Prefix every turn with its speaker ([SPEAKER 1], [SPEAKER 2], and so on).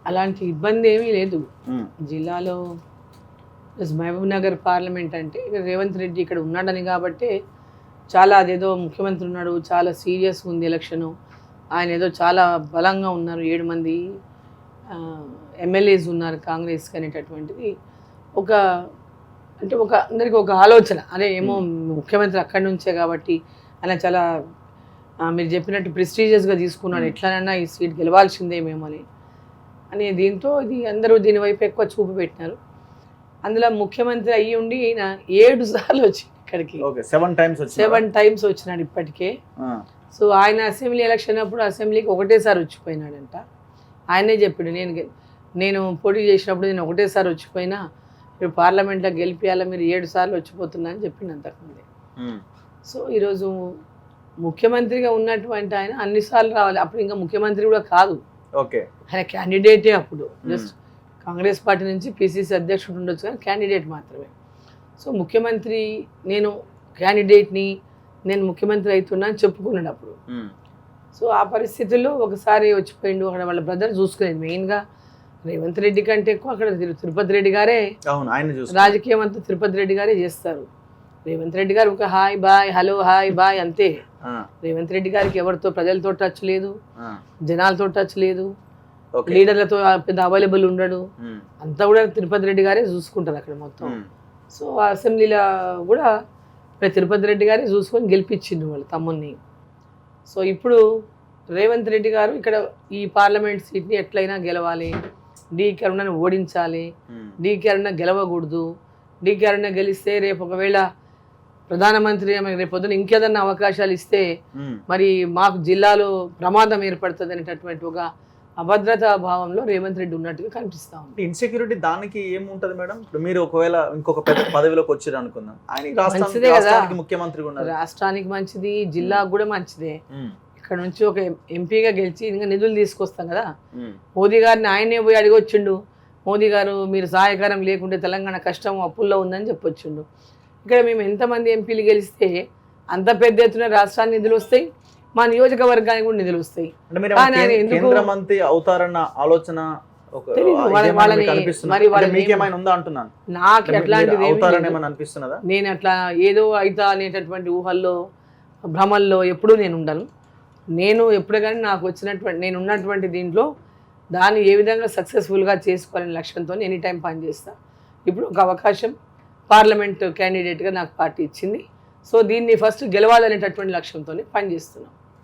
[SPEAKER 1] అలాంటి ఇబ్బంది ఏమీ లేదు జిల్లాలో. మహబూబ్ నగర్ పార్లమెంట్ అంటే ఇక రేవంత్ రెడ్డి ఇక్కడ ఉన్నాడని కాబట్టి చాలా అదేదో ముఖ్యమంత్రి ఉన్నాడు, చాలా సీరియస్గా ఉంది ఎలక్షను, ఆయన ఏదో చాలా బలంగా ఉన్నారు, 7 మంది ఎమ్మెల్యేస్ ఉన్నారు కాంగ్రెస్కి అనేటటువంటిది ఒక అంటే ఒక అందరికీ ఒక ఆలోచన. అదే ఏమో ముఖ్యమంత్రి అక్కడి నుంచే కాబట్టి ఆయన చాలా మీరు చెప్పినట్టు ప్రెస్టీజియస్గా తీసుకున్నాడు, ఎట్లనైనా ఈ సీట్ గెలవాల్సిందేమేమో అని దీంతో ఇది అందరూ దీని వైపు ఎక్కువ చూపు పెట్టినారు. అందులో ముఖ్యమంత్రి అయ్యి ఉండి ఈయన 7 సార్లు వచ్చింది ఇక్కడికి, 7 టైమ్స్ వచ్చినాడు ఇప్పటికే. సో ఆయన అసెంబ్లీ ఎలక్షన్ అప్పుడు అసెంబ్లీకి ఒకటేసారి వచ్చిపోయినాడంట. ఆయనే చెప్పాడు, నేను పోటీ చేసినప్పుడు నేను ఒకటేసారి వచ్చిపోయినా, ఇప్పుడు పార్లమెంట్లో గెలిపియాల, మీరు 7 సార్లు వచ్చిపోతున్నా అని చెప్పిండు అంతకుముందే. సో ఈరోజు ముఖ్యమంత్రిగా ఉన్నటువంటి ఆయన అన్నిసార్లు రావాలి. అప్పుడు ఇంకా ముఖ్యమంత్రి కూడా కాదు, ఆయన క్యాండిడేటే. అప్పుడు జస్ట్ కాంగ్రెస్ పార్టీ నుంచి పిసిసి అధ్యక్షుడు ఉండొచ్చు కానీ క్యాండిడేట్ మాత్రమే. సో ముఖ్యమంత్రి నేను క్యాండిడేట్ని, నేను ముఖ్యమంత్రి అవుతున్నా అని చెప్పుకున్నాడు అప్పుడు. సో ఆ పరిస్థితుల్లో ఒకసారి వచ్చిపోయిండు. అక్కడ వాళ్ళ బ్రదర్ చూసుకునేది మెయిన్గా రేవంత్ రెడ్డి కంటే ఎక్కువ అక్కడ తిరుపతి రెడ్డి గారే రాజకీయం అంతా తిరుపతి రెడ్డి గారే చేస్తారు. రేవంత్ రెడ్డి గారు ఒక hi bye, hello hi bye అంతే. రేవంత్ రెడ్డి గారికి ఎవరితో ప్రజలతో టచ్ లేదు, జనాలతో టచ్ లేదు, లీడర్లతో పెద్ద అవైలబుల్ ఉండడు, అంతా కూడా తిరుపతి రెడ్డి గారే చూసుకుంటారు అక్కడ మొత్తం. సో అసెంబ్లీలో కూడా తిరుపతి రెడ్డి గారే చూసుకొని గెలిపించిండు వాళ్ళ తమ్ముడిని. సో ఇప్పుడు రేవంత్ రెడ్డి గారు ఇక్కడ ఈ పార్లమెంట్ సీట్ని ఎట్లయినా గెలవాలి, డీకే అరుణని ఓడించాలి, డీకే అరుణ గెలవకూడదు, డీకే అరుణ గెలిస్తే రేపు ఒకవేళ ప్రధానమంత్రి రేపు పొద్దున ఇంకేదన్నా అవకాశాలు ఇస్తే మరి మాకు జిల్లాలో ప్రమాదం ఏర్పడుతుంది అనేటటువంటి ఒక అభద్రతా భావంలో రేవంత్ రెడ్డి ఉన్నట్టుగా కనిపిస్తా ఉంది.
[SPEAKER 2] ఇన్సెక్యూరిటీ దానికి ఏముంటది మేడం? ఇప్పుడు మీరు ఒకవేళ ఇంకొక పెద్ద పదవిలోకి వచ్చారు అనుకుందాం,
[SPEAKER 1] మంచిదే కదా,
[SPEAKER 2] ముఖ్యమంత్రి
[SPEAKER 1] రాష్ట్రానికి మంచిది, జిల్లాకు కూడా మంచిదే. ఇక్కడ నుంచి ఒక ఎంపీగా గెలిచి ఇంకా నిధులు తీసుకొస్తాం కదా. మోదీ గారిని ఆయనే పోయి అడిగొచ్చిండు, మోదీ గారు మీరు సహాయకారం లేకుంటే తెలంగాణ కష్టం అప్పుల్లో ఉందని చెప్పొచ్చిండు. ఇక్కడ మేము ఎంతమంది ఎంపీలు గెలిస్తే అంత పెద్ద ఎత్తున రాష్ట్రానికి నిధులు వస్తాయి, మా నియోజకవర్గానికి కూడా నిధులు వస్తాయి.
[SPEAKER 2] మంత్రి అవుతారన్న ఆలోచన
[SPEAKER 1] నాకు అట్లాంటిది నేను అట్లా ఏదో అవుతా అనేటటువంటి ఊహల్లో భ్రమల్లో ఎప్పుడూ నేను ఉండను. నేను ఎప్పుడు కానీ నాకు వచ్చినటువంటి నేను ఉన్నటువంటి దీంట్లో దాన్ని ఏ విధంగా సక్సెస్ఫుల్గా చేసుకోవాలనే లక్ష్యంతో ఎనీ టైం పనిచేస్తాను. ఇప్పుడు ఒక అవకాశం పార్లమెంట్ క్యాండిడేట్గా నాకు పార్టీ ఇచ్చింది. సో దీన్ని ఫస్ట్ గెలవాలనేటటువంటి లక్ష్యంతో పనిచేస్తున్నాం.